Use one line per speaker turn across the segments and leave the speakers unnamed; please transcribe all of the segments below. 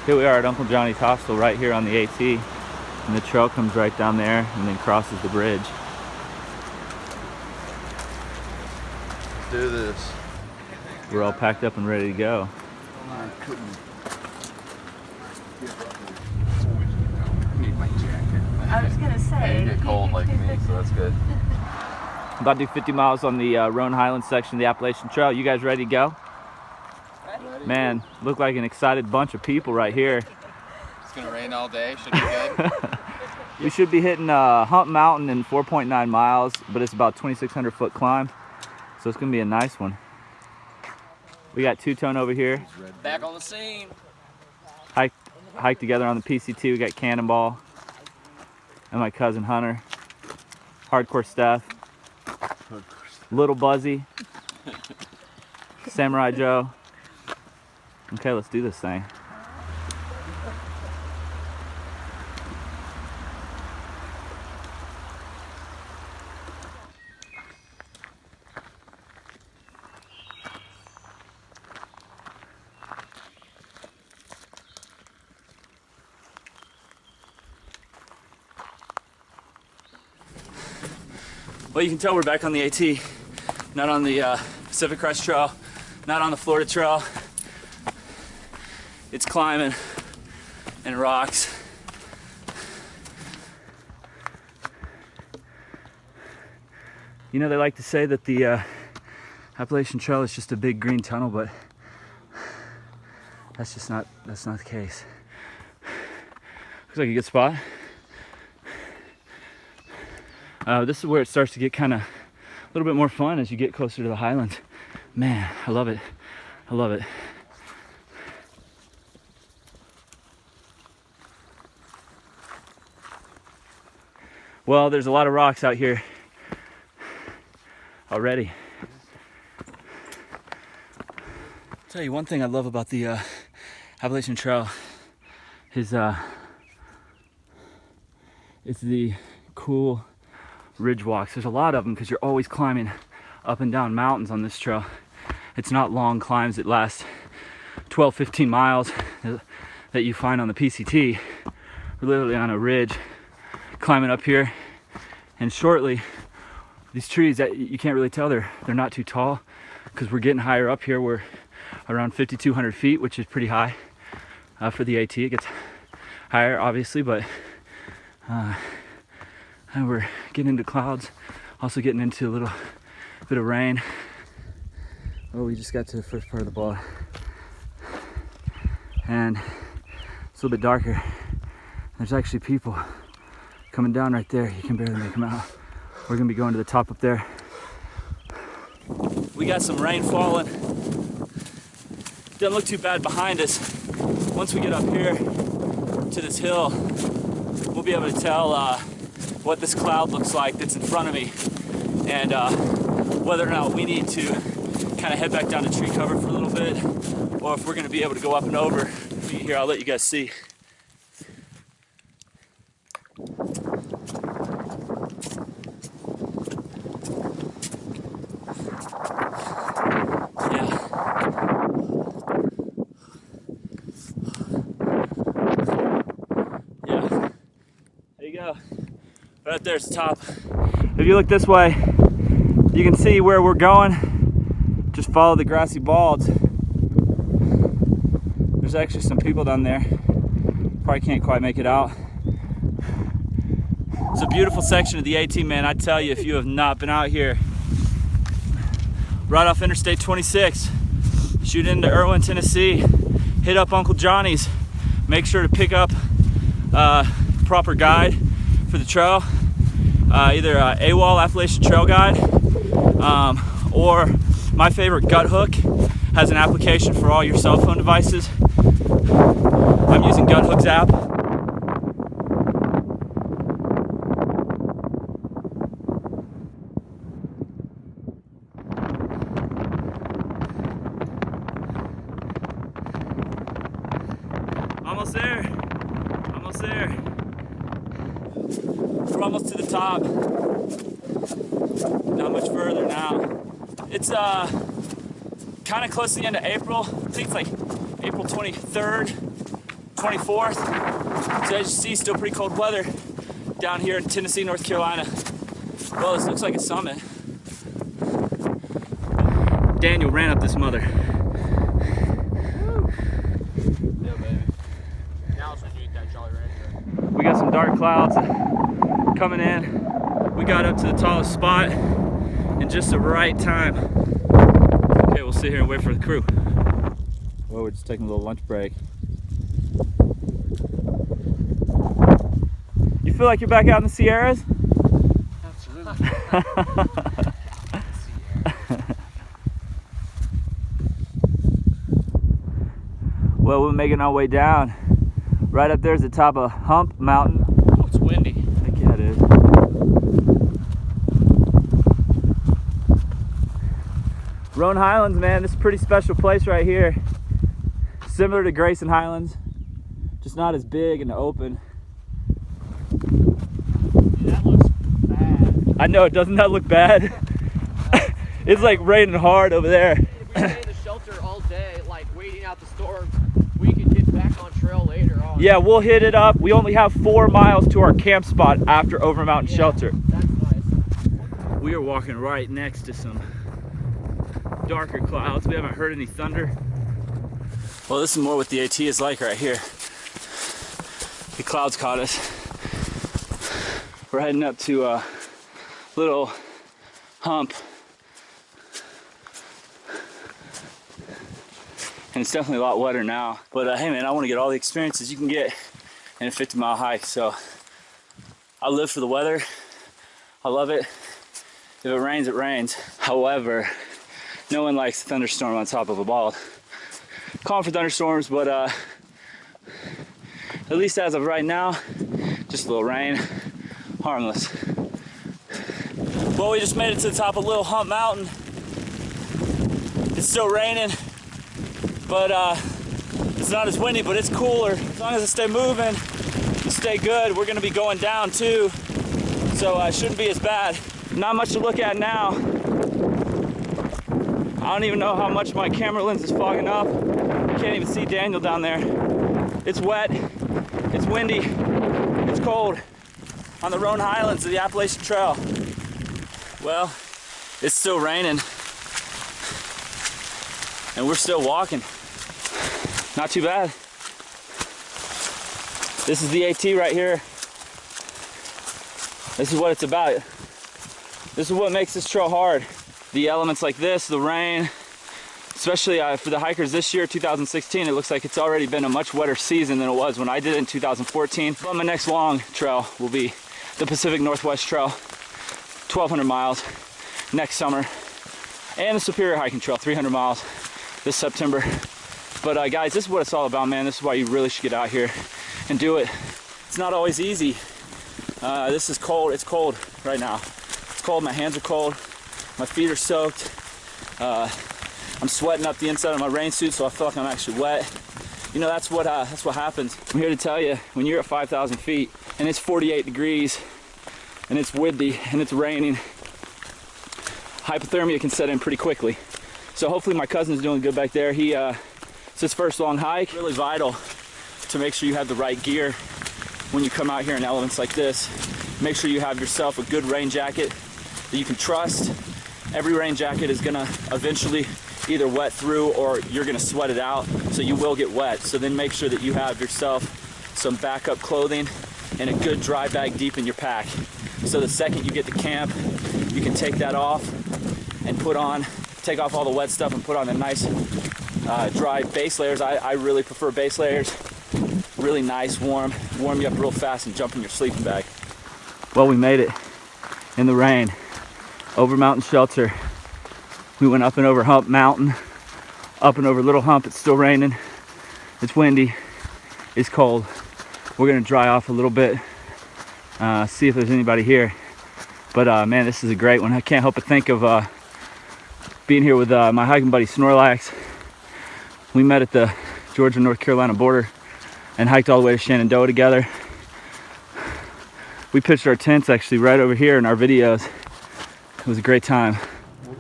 Here we are at Uncle Johnny's Hostel right here on the AT, and the trail comes right down there and then crosses the bridge.
Let's do this.
We're all packed up and ready to go.
Need my jacket.
I was gonna say.
You get cold like me, so that's good.
I'm about to do 50 miles on the Roan Highlands section of the Appalachian Trail. You guys ready to go?
Ready?
Man, look like an excited bunch of people right here.
It's gonna rain all day, should be good.
We should be hitting Hump Mountain in 4.9 miles, but it's about 2,600 foot climb, so it's gonna be a nice one. We got Two-Tone over here.
Back on the scene.
Hike together on the PCT. We got Cannonball and my cousin Hunter. Hardcore Steph. Little Buzzy. Samurai Joe. Okay, let's do this thing. Well, you can tell we're back on the AT, not on the Pacific Crest Trail, not on the Florida Trail. It's climbing and rocks. You know, they like to say that the Appalachian Trail is just a big green tunnel, but that's not the case. Looks like a good spot. This is where it starts to get kind of a little bit more fun as you get closer to the highlands. Man, I love it. I love it. Well, there's a lot of rocks out here already. I'll tell you one thing I love about the Appalachian Trail is it's the cool ridge walks. There's a lot of them because you're always climbing up and down mountains on this trail. It's not long climbs that last 12-15 miles that you find on the PCT. We're literally on a ridge climbing up here, and shortly these trees that you can't really tell they're not too tall because we're getting higher up here. We're around 5,200 feet, which is pretty high for the AT. It gets higher obviously, but and we're getting into clouds, also getting into a little bit of rain. Oh, we just got to the first part of the ball, and it's a little bit darker. There's actually people coming down right there. You can barely make them out. We're gonna be going to the top up there. We got some rain falling. Doesn't look too bad behind us. Once we get up here to this hill, we'll be able to tell what this cloud looks like that's in front of me, and whether or not we need to kind of head back down to tree cover for a little bit, or if we're going to be able to go up and over. Here, I'll let you guys see. Yeah. There you go. Right there's the top. If you look this way, you can see where we're going. Just follow the grassy balds. There's actually some people down there. Probably can't quite make it out. It's a beautiful section of the AT, man. I tell you, if you have not been out here, right off Interstate 26, shoot into Erwin, Tennessee, hit up Uncle Johnny's. Make sure to pick up a proper guide for the trail, either AWOL Appalachian Trail Guide, or my favorite, Gut Hook, has an application for all your cell phone devices. I'm using Gut Hook's app. Almost there. Almost there. We're almost to the top. Not much further now. It's kind of close to the end of April. I think it's like April 23rd, 24th. So as you see, still pretty cold weather down here in Tennessee, North Carolina. Well, this looks like a summit. Daniel ran up this mother.
Yeah, baby. Now it's when you eat that Jolly Rancher.
We got some dark clouds coming in. We got up to the tallest spot in just the right time. Okay, we'll sit here and wait for the crew. Well, we're just taking a little lunch break. You feel like you're back out in the Sierras?
Absolutely.
Well, we're making our way down. Right up there's the top of Hump Mountain.
Oh, it's windy.
Heck yeah, it is. Roan Highlands, man, this is a pretty special place right here. Similar to Grayson Highlands, just not as big and open.
Yeah, that looks bad.
I know, doesn't that look bad? It's like raining hard over there.
If we stay in the shelter all day, like waiting out the storm, we can get back on trail later on.
Yeah, we'll hit it up. We only have 4 miles to our camp spot after Overmountain Shelter.
That's nice.
We are walking right next to some darker clouds. We haven't heard any thunder. Well, this is more what the AT is like right here. The clouds caught us. We're heading up to a little hump. And it's definitely a lot wetter now. But hey man, I want to get all the experiences you can get in a 50-mile hike. So I live for the weather. I love it. If it rains, it rains. However, no one likes a thunderstorm on top of a bald. Calling for thunderstorms, but at least as of right now, just a little rain, harmless. Well, we just made it to the top of Little Hump Mountain. It's still raining, but it's not as windy, but it's cooler. As long as I stay moving and stay good, we're gonna be going down too, so it shouldn't be as bad. Not much to look at now. I don't even know how much my camera lens is fogging up. You can't even see Daniel down there. It's wet, it's windy, it's cold on the Roan Highlands of the Appalachian Trail. Well, it's still raining and we're still walking. Not too bad. This is the AT right here. This is what it's about. This is what makes this trail hard. The elements like this, the rain, especially for the hikers this year, 2016, it looks like it's already been a much wetter season than it was when I did it in 2014. But my next long trail will be the Pacific Northwest Trail, 1,200 miles next summer, and the Superior Hiking Trail, 300 miles this September. But guys, this is what it's all about, man. This is why you really should get out here and do it. It's not always easy. This is cold. It's cold right now. It's cold. My hands are cold. My feet are soaked. I'm sweating up the inside of my rain suit, so I feel like I'm actually wet. You know, that's what happens. I'm here to tell you, when you're at 5,000 feet and it's 48 degrees and it's windy and it's raining, hypothermia can set in pretty quickly. So hopefully my cousin's doing good back there. It's his first long hike. Really vital to make sure you have the right gear when you come out here in elements like this. Make sure you have yourself a good rain jacket that you can trust. Every rain jacket is gonna eventually either wet through or you're gonna sweat it out, so you will get wet. So then make sure that you have yourself some backup clothing and a good dry bag deep in your pack. So the second you get to camp, you can take that off and take off all the wet stuff and put on the nice dry base layers. I really prefer base layers. Really nice, warm you up real fast and jump in your sleeping bag. Well, we made it in the rain. Overmountain Shelter. We went up and over Hump Mountain, up and over Little Hump. It's still raining. It's windy. It's cold. We're gonna dry off a little bit, see if there's anybody here. But man, this is a great one. I can't help but think of being here with my hiking buddy Snorlax. We met at the Georgia-North Carolina border and hiked all the way to Shenandoah together. We pitched our tents actually right over here in our videos. It was a great time.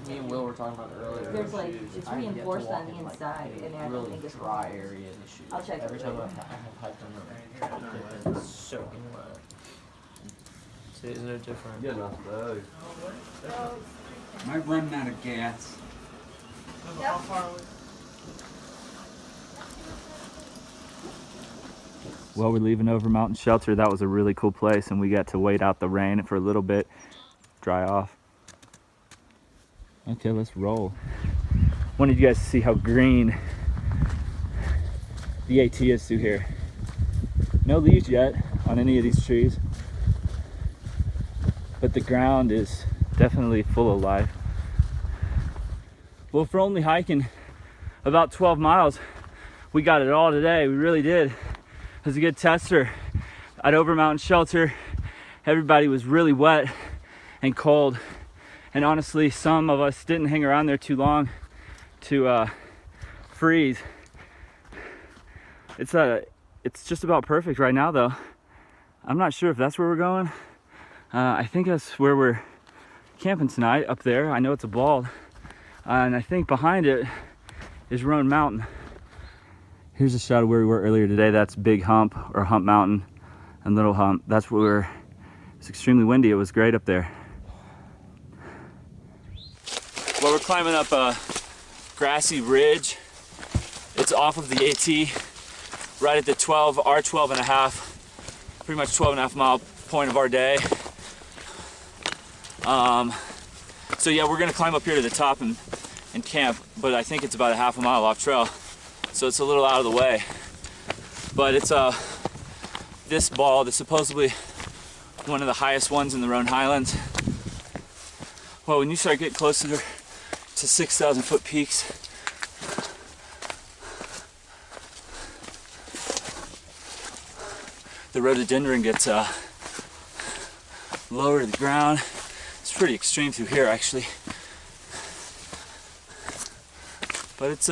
Me and Will were talking about earlier.
there's like, it's reinforced on the inside, and I don't think it's
dry area in the shoes.
I'll check
Every
it
time
later.
I've hiked on them, they've been soaking wet. See, isn't it different?
Good enough though.
Am I running out of gas?
Well, we're leaving Overmountain Shelter. That was a really cool place, and we got to wait out the rain for a little bit, dry off. Okay, let's roll. Wanted you guys to see how green the AT is through here. No leaves yet on any of these trees, but the ground is definitely full of life. Well, for only hiking about 12 miles, we got it all today. We really did. It was a good tester at Overmountain Shelter. Everybody was really wet and cold, and honestly, some of us didn't hang around there too long to freeze. It's just about perfect right now, though. I'm not sure if that's where we're going. I think that's where we're camping tonight, up there. I know it's a bald, and I think behind it is Roan Mountain. Here's a shot of where we were earlier today. That's Big Hump, or Hump Mountain, and Little Hump. That's where we were. It's extremely windy. It was great up there. Well, we're climbing up a grassy ridge. It's off of the AT, right at the our 12 and a half, pretty much 12 and a half mile point of our day. So yeah, we're gonna climb up here to the top and camp, but I think it's about a half a mile off trail. So it's a little out of the way. But it's this bald is supposedly one of the highest ones in the Roan Highlands. Well, when you start getting closer to 6,000 foot peaks, the rhododendron gets lower to the ground. It's pretty extreme through here, actually. But it's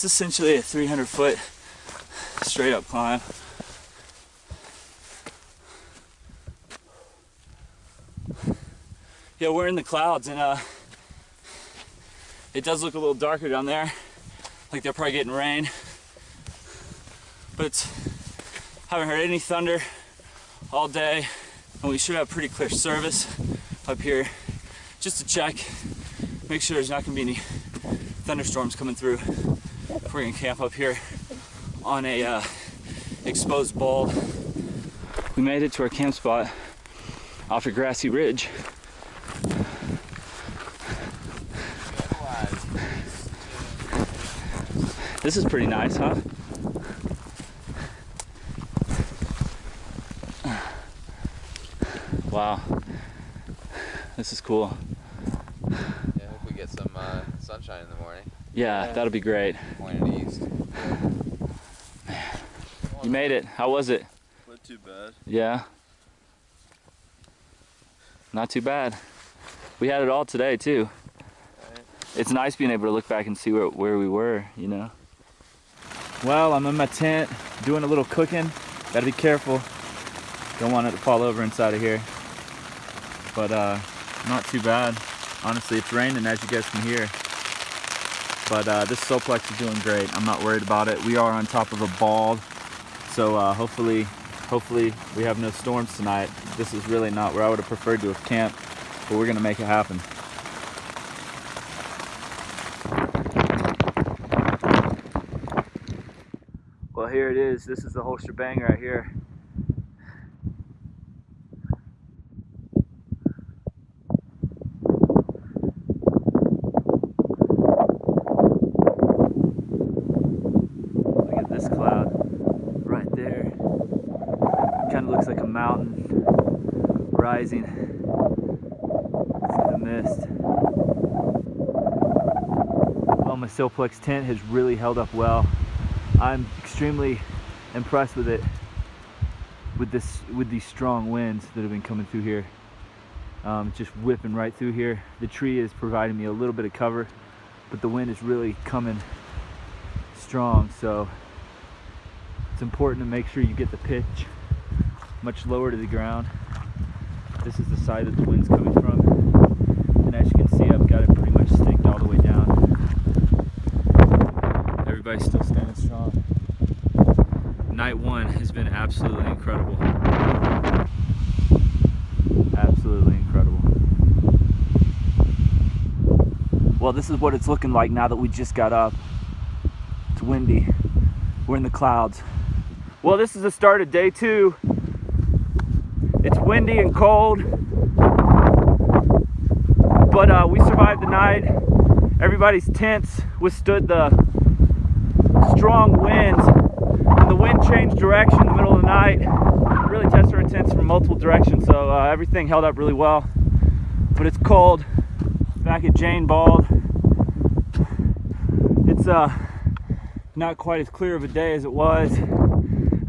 essentially a 300 foot straight up climb. Yeah, we're in the clouds, and it does look a little darker down there, like they're probably getting rain. But haven't heard any thunder all day, and we should have pretty clear service up here. Just to check, make sure there's not gonna be any thunderstorms coming through. If we're gonna camp up here on a exposed bald. We made it to our camp spot off a grassy ridge. This is pretty nice, huh? Wow, this is cool.
Yeah, hope we get some sunshine in the morning.
Yeah, that'll be great.
Pointed east.
You made it. How was it?
Not too bad.
Yeah. Not too bad. We had it all today too.
Right.
It's nice being able to look back and see where we were, you know. Well, I'm in my tent doing a little cooking. Gotta be careful. Don't want it to fall over inside of here. But not too bad. Honestly, it's raining, as you guys can hear. But this Zpacks is doing great. I'm not worried about it. We are on top of a bald, so hopefully we have no storms tonight. This is really not where I would have preferred to have camped, but we're gonna make it happen. Well, here it is. This is the whole shebang right here. Look at this cloud right there. Kind of looks like a mountain rising through the mist. Well, my Zpacks tent has really held up well. I'm extremely impressed with it, with these strong winds that have been coming through here. Just whipping right through here. The tree is providing me a little bit of cover, but the wind is really coming strong, so it's important to make sure you get the pitch much lower to the ground. This is the side that the wind's coming from, and as you can see, I've got it pretty much staked all the way down. Everybody's still standing strong. Night one has been absolutely incredible. Absolutely incredible. Well, this is what it's looking like now that we just got up. It's windy. We're in the clouds. Well, this is the start of day 2. It's windy and cold, but we survived the night. Everybody's tents withstood the strong winds. And the wind changed direction in the middle of the night. It really tested our tents from multiple directions, so everything held up really well. But it's cold. Back at Jane Bald, it's not quite as clear of a day as it was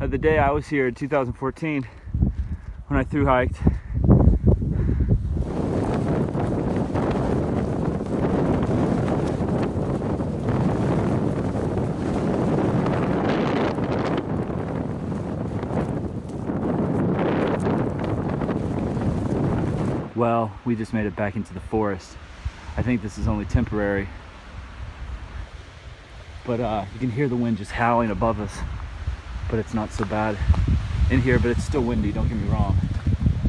the day I was here in 2014 when I thru hiked. Well, we just made it back into the forest. I think this is only temporary. But you can hear the wind just howling above us. But it's not so bad in here, but it's still windy, don't get me wrong.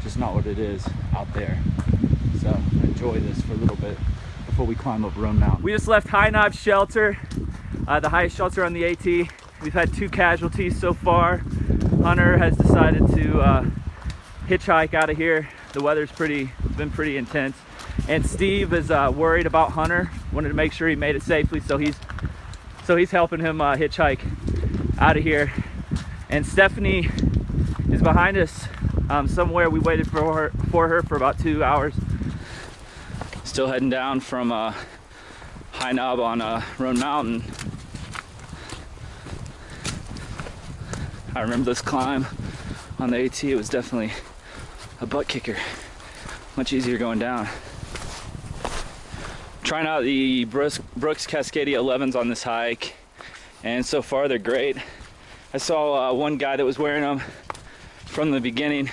Just not what it is out there. So enjoy this for a little bit before we climb up Roan Mountain. We just left High Knob Shelter, the highest shelter on the AT. We've had 2 casualties so far. Hunter has decided to hitchhike out of here. The weather's been pretty intense, and Steve is worried about Hunter. Wanted to make sure he made it safely, so he's helping him hitchhike out of here. And Stephanie is behind us somewhere. We waited for her for about 2 hours. Still heading down from High Knob on Roan Mountain. I remember this climb on the AT. It was definitely a butt kicker. Much easier going down. Trying out the Brooks Cascadia 11s on this hike, and so far they're great. I saw one guy that was wearing them from the beginning,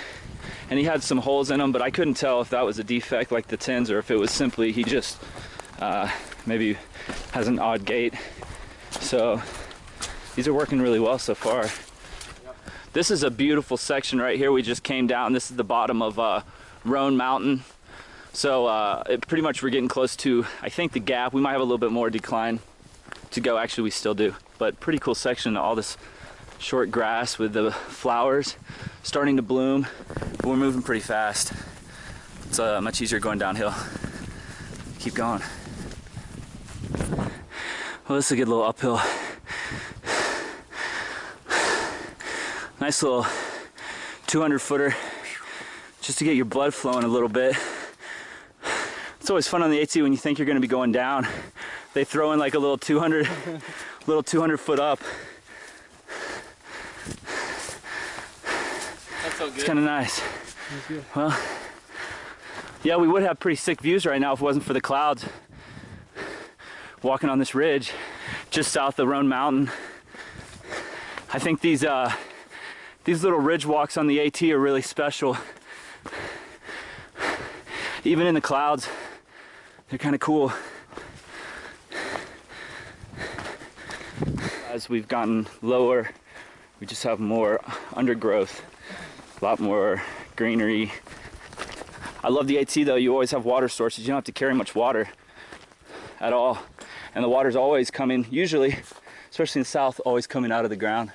and he had some holes in them, but I couldn't tell if that was a defect like the 10s or if it was simply he just maybe has an odd gait. So these are working really well so far. This is a beautiful section right here. We just came down. This is the bottom of Roan Mountain. So pretty much we're getting close to, I think, the gap. We might have a little bit more decline to go. Actually, we still do. But pretty cool section. All this short grass with the flowers starting to bloom. But we're moving pretty fast. It's much easier going downhill. Keep going. Well, this is a good little uphill. Nice little 200 footer just to get your blood flowing a little bit. It's always fun on the AT when you think you're going to be going down. They throw in like a little 200 foot up.
That's so good.
It's kind of nice. Well, yeah, we would have pretty sick views right now if it wasn't for the clouds. Walking on this ridge just south of Roan Mountain. I think these little ridge walks on the AT are really special. Even in the clouds, they're kind of cool. As we've gotten lower, we just have more undergrowth, a lot more greenery. I love the AT though. You always have water sources. You don't have to carry much water at all. And the water's always coming, usually, especially in the south, always coming out of the ground.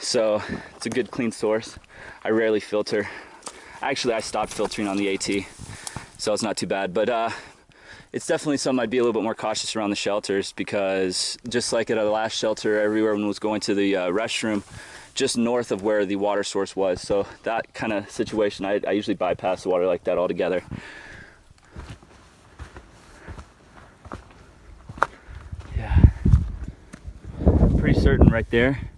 So it's a good clean source. I rarely filter. Actually, I stopped filtering on the AT, so it's not too bad. But it's definitely something I'd be a little bit more cautious around the shelters, because just like at our last shelter, everyone was going to the restroom just north of where the water source was. So that kind of situation, I usually bypass the water like that altogether. Yeah, pretty certain right there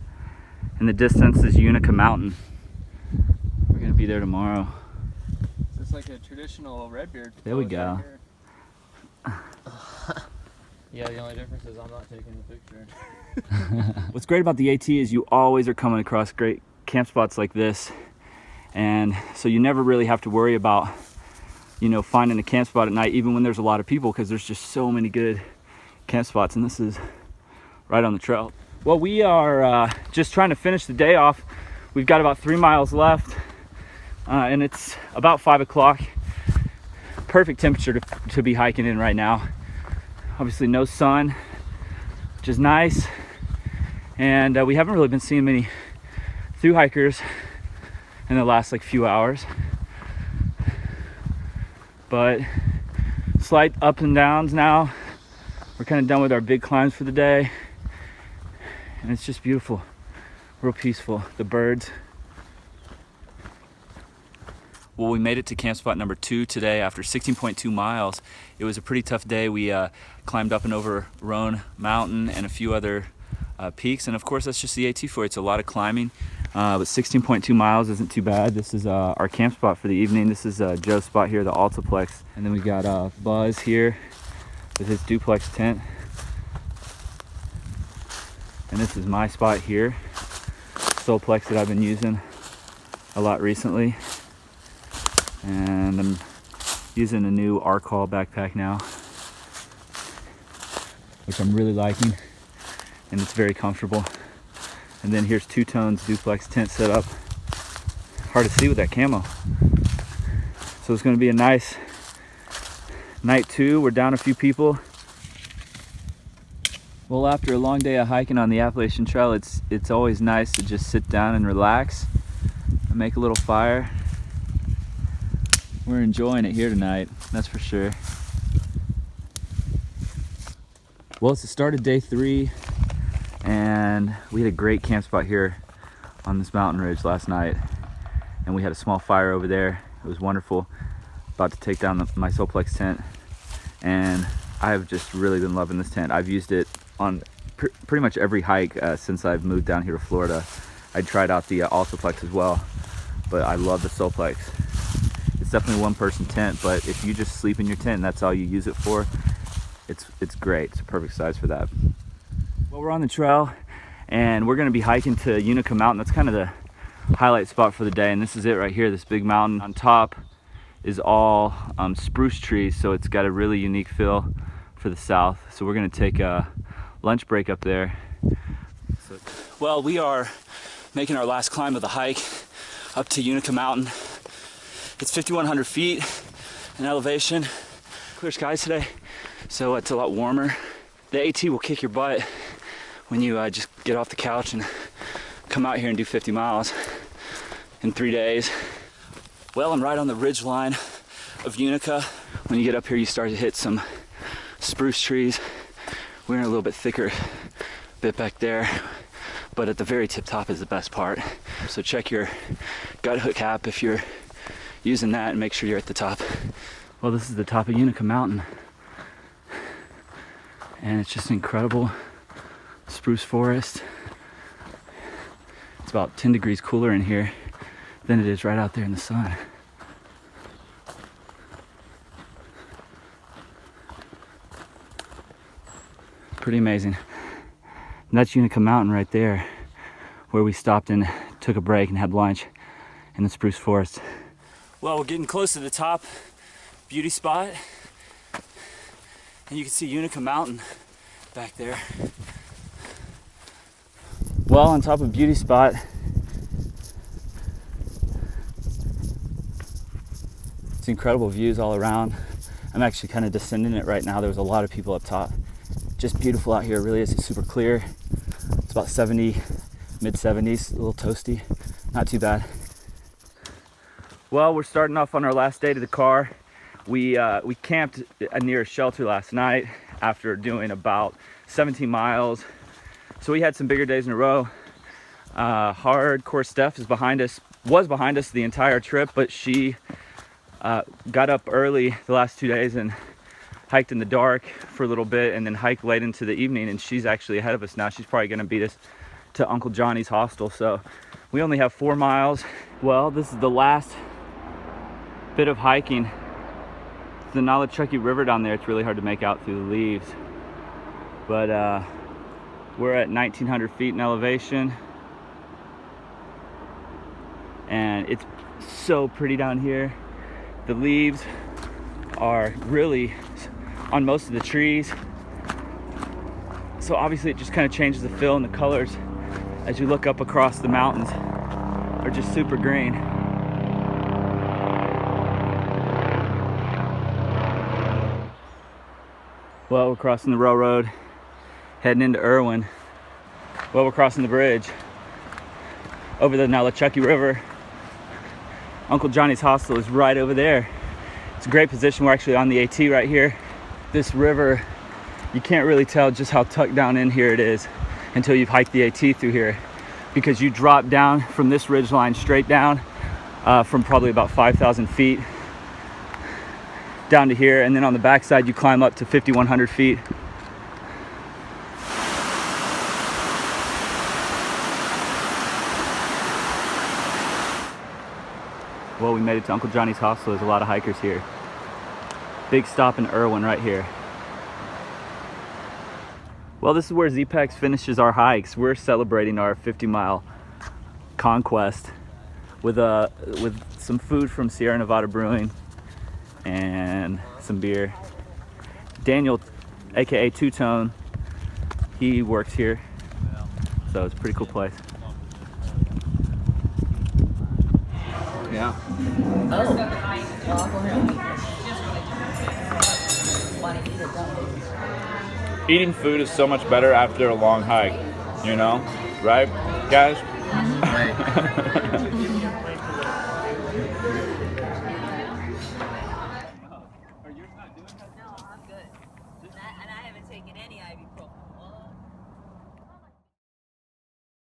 in the distance is Unica Mountain. We're gonna be there tomorrow.
It's like a traditional Redbeard.
There we go.
Right. Yeah, the only difference is I'm not taking the picture.
What's great about the AT is you always are coming across great camp spots like this, and so you never really have to worry about, you know, finding a camp spot at night, even when there's a lot of people, because there's just so many good camp spots. And this is right on the trail. Well, we are just trying to finish the day off. We've got about 3 miles left, and it's about 5 o'clock. Perfect temperature to be hiking in right now. Obviously no sun, which is nice. And we haven't really been seeing many through hikers in the last like few hours. But slight ups and downs now. We're kind of done with our big climbs for the day. And it's just beautiful, real peaceful. The birds. Well, we made it to camp spot number 2 today after 16.2 miles. It was a pretty tough day. We climbed up and over Roan Mountain and a few other peaks. And of course, that's just the AT for you. It's a lot of climbing, but 16.2 miles isn't too bad. This is our camp spot for the evening. This is Joe's spot here, the Altiplex. And then we got Buzz here with his duplex tent. And this is my spot here, Zpacks that I've been using a lot recently. And I'm using a new Arcall backpack now, which I'm really liking, and it's very comfortable. And then here's Two Tone's duplex tent set up. Hard to see with that camo. So it's going to be a nice night 2. We're down a few people. Well, after a long day of hiking on the Appalachian Trail, it's always nice to just sit down and relax and make a little fire. We're enjoying it here tonight, that's for sure. Well, it's the start of day 3, and we had a great camp spot here on this mountain ridge last night. And we had a small fire over there. It was wonderful. About to take down my Zpacks tent. And I've just really been loving this tent. I've used it on pretty much every hike since I've moved down here to Florida. I tried out the Altiplex as well, but I love the Zpacks. It's definitely a one-person tent, but if you just sleep in your tent and that's all you use it for, it's great. It's a perfect size for that. Well, we're on the trail and we're gonna be hiking to Unica Mountain. That's kind of the highlight spot for the day, and this is it right here, this big mountain. On top is all spruce trees, so it's got a really unique feel for the south. So we're gonna take a lunch break up there. Well, we are making our last climb of the hike up to Unica Mountain. It's 5,100 feet in elevation. Clear skies today, so it's a lot warmer. The AT will kick your butt when you just get off the couch and come out here and do 50 miles in 3 days. Well, I'm right on the ridge line of Unica. When you get up here, you start to hit some spruce trees. We're in a little bit thicker bit back there, but at the very tip top is the best part. So check your gut hook cap if you're using that, and make sure you're at the top. Well, this is the top of Unica Mountain, and it's just incredible spruce forest. It's about 10 degrees cooler in here than it is right out there in the sun. Pretty amazing. And that's Unica Mountain right there, where we stopped and took a break and had lunch in the spruce forest. Well, we're getting close to the top beauty spot, and you can see Unica Mountain back there. Well, on top of beauty spot, it's incredible views all around. I'm actually kind of descending it right now. There's a lot of people up top. Just beautiful out here, it really is. It's super clear. It's about 70, mid 70s, a little toasty, not too bad. Well, we're starting off on our last day to the car. We camped near a shelter last night after doing about 17 miles. So we had some bigger days in a row. Hardcore Steph is was behind us the entire trip, but she got up early the last 2 days and hiked in the dark for a little bit, and then hiked late into the evening, and she's actually ahead of us now. She's probably gonna beat us to Uncle Johnny's Hostel. So we only have 4 miles. Well, this is the last bit of hiking. The Nolichucky River down there, it's really hard to make out through the leaves, but we're at 1,900 feet in elevation, and it's so pretty down here. The leaves are really on most of the trees So obviously it just kind of changes the feel and the colors as you look up across the mountains. Are just super green. Well, we're crossing the railroad, heading into Irwin. Well, we're crossing the bridge over the Nalichucky River. Uncle Johnny's Hostel is right over there. It's a great position. We're actually on the AT right here. This river, you can't really tell just how tucked down in here it is until you've hiked the AT through here, because you drop down from this ridge line straight down from probably about 5,000 feet down to here, and then on the backside you climb up to 5,100 feet. Well, we made it to Uncle Johnny's Hostel. There's a lot of hikers here. Big stop in Irwin right here. Well, this is where Zpacks finishes our hikes. We're celebrating our 50-mile conquest with some food from Sierra Nevada Brewing and some beer. Daniel, aka Two Tone, he works here, so it's a pretty cool place.
Yeah.
Eating food is so much better after a long hike, you know, right, guys?
And I haven't taken any